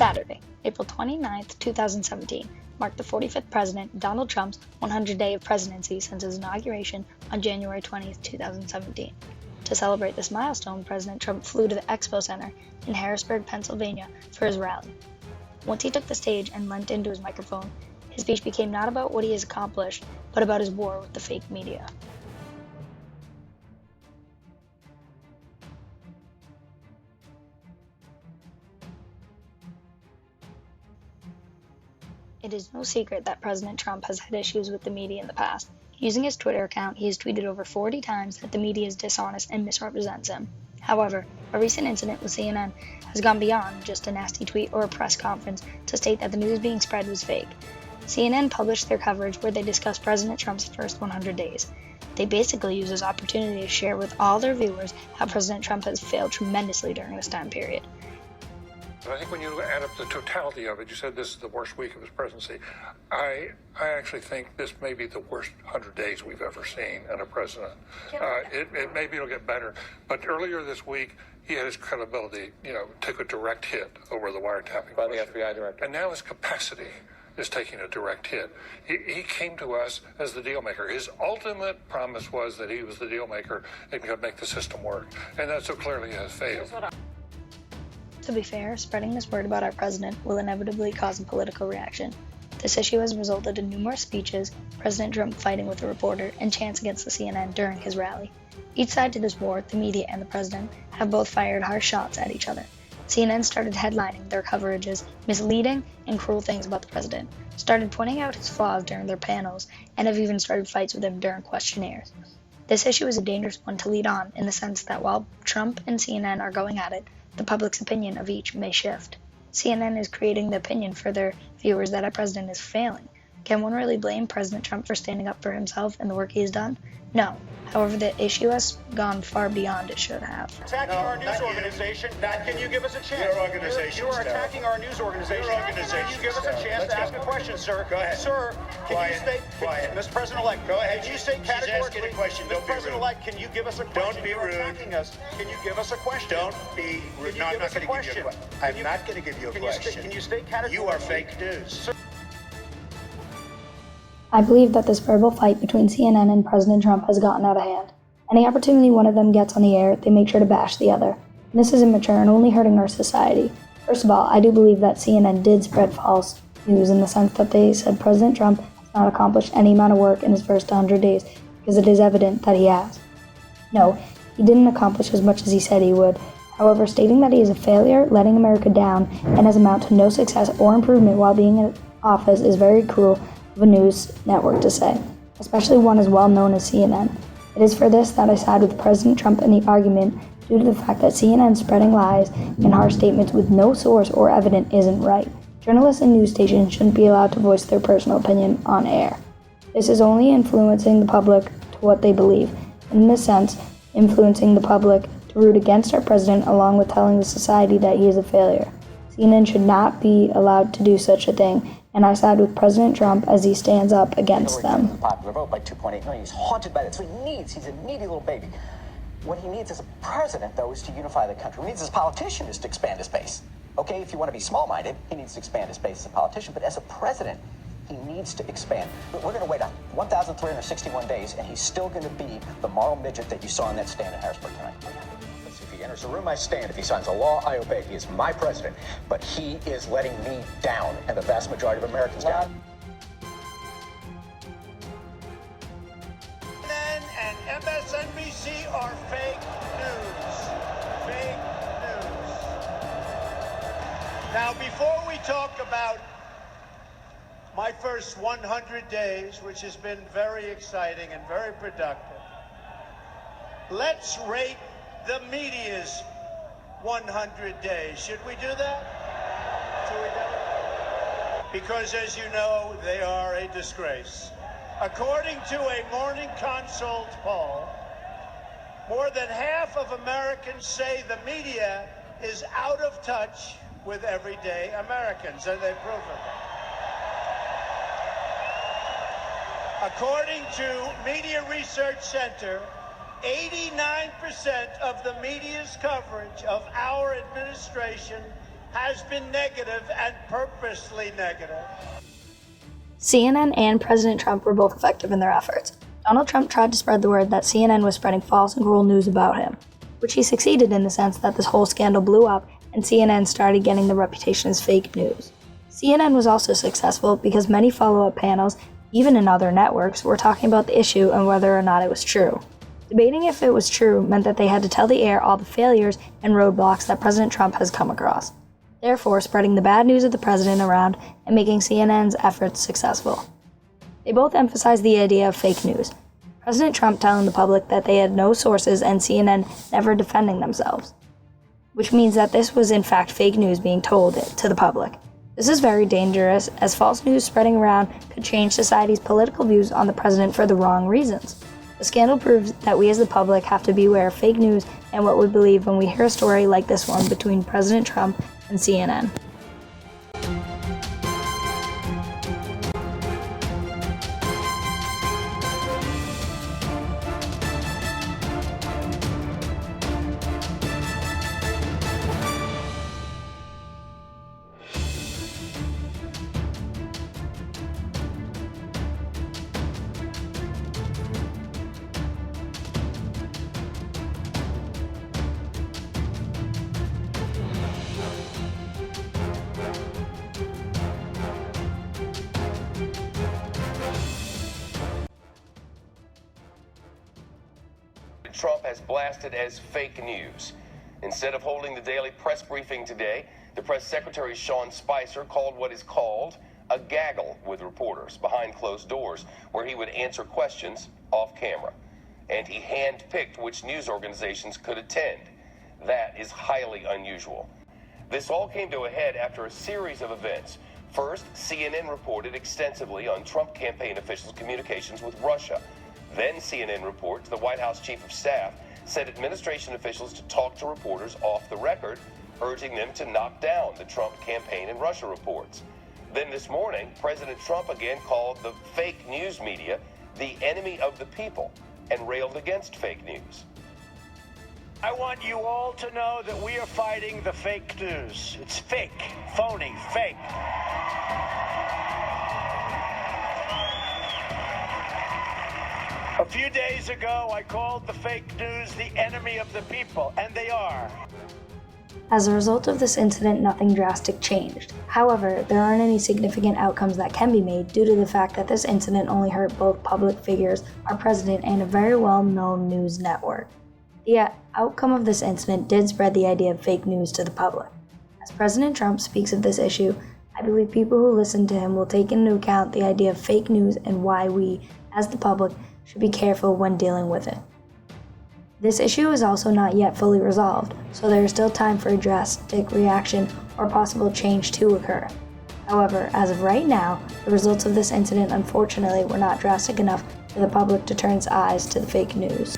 Saturday, April 29th, 2017, marked the 45th President Donald Trump's 100th day of presidency since his inauguration on January 20th, 2017. To celebrate this milestone, President Trump flew to the Expo Center in Harrisburg, Pennsylvania for his rally. Once he took the stage and leant into his microphone, his speech became not about what he has accomplished, but about his war with the fake media. It is no secret that President Trump has had issues with the media in the past. Using his Twitter account, he has tweeted over 40 times that the media is dishonest and misrepresents him. However, a recent incident with CNN has gone beyond just a nasty tweet or a press conference to state that the news being spread was fake. CNN published their coverage where they discussed President Trump's first 100 days. They basically use this opportunity to share with all their viewers how President Trump has failed tremendously during this time period. I think when you add up the totality of it, you said this is the worst week of his presidency. I actually think this may be the worst 100 days we've ever seen in a president. Maybe it'll get better. But earlier this week, he had his credibility, took a direct hit over the wiretapping by the FBI director. And now his capacity is taking a direct hit. He came to us as the deal maker. His ultimate promise was that he was the deal maker and could make the system work. And that so clearly has failed. To be fair, spreading this word about our president will inevitably cause a political reaction. This issue has resulted in numerous speeches, President Trump fighting with a reporter, and chants against the CNN during his rally. Each side to this war, the media and the president, have both fired harsh shots at each other. CNN started headlining their coverage as misleading and cruel things about the president, started pointing out his flaws during their panels, and have even started fights with him during questionnaires. This issue is a dangerous one to lead on in the sense that while Trump and CNN are going at it, the public's opinion of each may shift. CNN is creating the opinion for their viewers that our president is failing. Can one really blame President Trump for standing up for himself and the work he has done? No. However, the issue has gone far beyond it should have. Attacking our news organization. Can you give us a chance? Your organization. You are attacking our news organization. Your organization. Can you give us a chance to ask a question, sir? Go ahead. Sir, can you state, Mr. President-elect, go ahead. Can you state categorically, She's asking a question. Don't Mr. be President-elect, can you give us a question? Don't be You're rude. attacking us. Can you give us a question? Don't be rude. No, I'm not going to give you a question. I'm not going to give you a question. Can you state categorically? You are fake news. Sir, I believe that this verbal fight between CNN and President Trump has gotten out of hand. Any opportunity one of them gets on the air, they make sure to bash the other. And this is immature and only hurting our society. First of all, I do believe that CNN did spread false news in the sense that they said President Trump has not accomplished any amount of work in his first 100 days, because it is evident that he has. No, he didn't accomplish as much as he said he would. However, stating that he is a failure, letting America down, and has amounted to no success or improvement while being in office is very cruel of a news network to say, especially one as well known as CNN. It is for this that I side with President Trump in the argument due to the fact that CNN spreading lies and harsh statements with no source or evidence isn't right. Journalists and news stations shouldn't be allowed to voice their personal opinion on air. This is only influencing the public to what they believe, and in this sense, influencing the public to root against our president along with telling the society that he is a failure. CNN should not be allowed to do such a thing, and I side with President Trump as he stands up against them. Popular vote by 2.8 million. He's haunted by that. So he needs, he's a needy little baby. What he needs as a president, though, is to unify the country. What he needs as a politician is to expand his base. Okay, if you want to be small-minded, he needs to expand his base as a politician. But as a president, he needs to expand. But we're going to wait 1,361 days, and he's still going to be the moral midget that you saw in that stand in Harrisburg tonight. If he enters the room, I stand. If he signs a law, I obey. He is my president. But he is letting me down, and the vast majority of Americans down. CNN and MSNBC are fake news. Fake news. Now, before we talk about my first 100 days, which has been very exciting and very productive, let's rate the media's 100 days. Should we do that? Should we do it? Because, as you know, they are a disgrace. According to a Morning Consult poll, more than half of Americans say the media is out of touch with everyday Americans, and they've proven it. According to Media Research Center, 89% of the media's coverage of our administration has been negative and purposely negative. CNN and President Trump were both effective in their efforts. Donald Trump tried to spread the word that CNN was spreading false and cruel news about him, which he succeeded in the sense that this whole scandal blew up and CNN started getting the reputation as fake news. CNN was also successful because many follow-up panels, even in other networks, were talking about the issue and whether or not it was true. Debating if it was true meant that they had to tell the air all the failures and roadblocks that President Trump has come across, therefore spreading the bad news of the president around and making CNN's efforts successful. They both emphasized the idea of fake news, President Trump telling the public that they had no sources and CNN never defending themselves, which means that this was in fact fake news being told to the public. This is very dangerous, as false news spreading around could change society's political views on the president for the wrong reasons. The scandal proves that we as the public have to beware of fake news and what we believe when we hear a story like this one between President Trump and CNN. Trump has blasted as fake news. Instead of holding the daily press briefing today, the press secretary Sean Spicer called what is called a gaggle with reporters behind closed doors, where he would answer questions off camera. And he handpicked which news organizations could attend. That is highly unusual. This all came to a head after a series of events. First, CNN reported extensively on Trump campaign officials' communications with Russia. Then CNN reports the White House Chief of Staff sent administration officials to talk to reporters off the record, urging them to knock down the Trump campaign and Russia reports. Then this morning, President Trump again called the fake news media the enemy of the people and railed against fake news. I want you all to know that we are fighting the fake news. It's fake, phony, fake. A few days ago, I called the fake news the enemy of the people, and they are. As a result of this incident, nothing drastic changed. However, there aren't any significant outcomes that can be made due to the fact that this incident only hurt both public figures, our president, and a very well-known news network. The outcome of this incident did spread the idea of fake news to the public. As President Trump speaks of this issue, I believe people who listen to him will take into account the idea of fake news and why we, as the public, should be careful when dealing with it. This issue is also not yet fully resolved, so there is still time for a drastic reaction or possible change to occur. However, as of right now, the results of this incident unfortunately were not drastic enough for the public to turn its eyes to the fake news.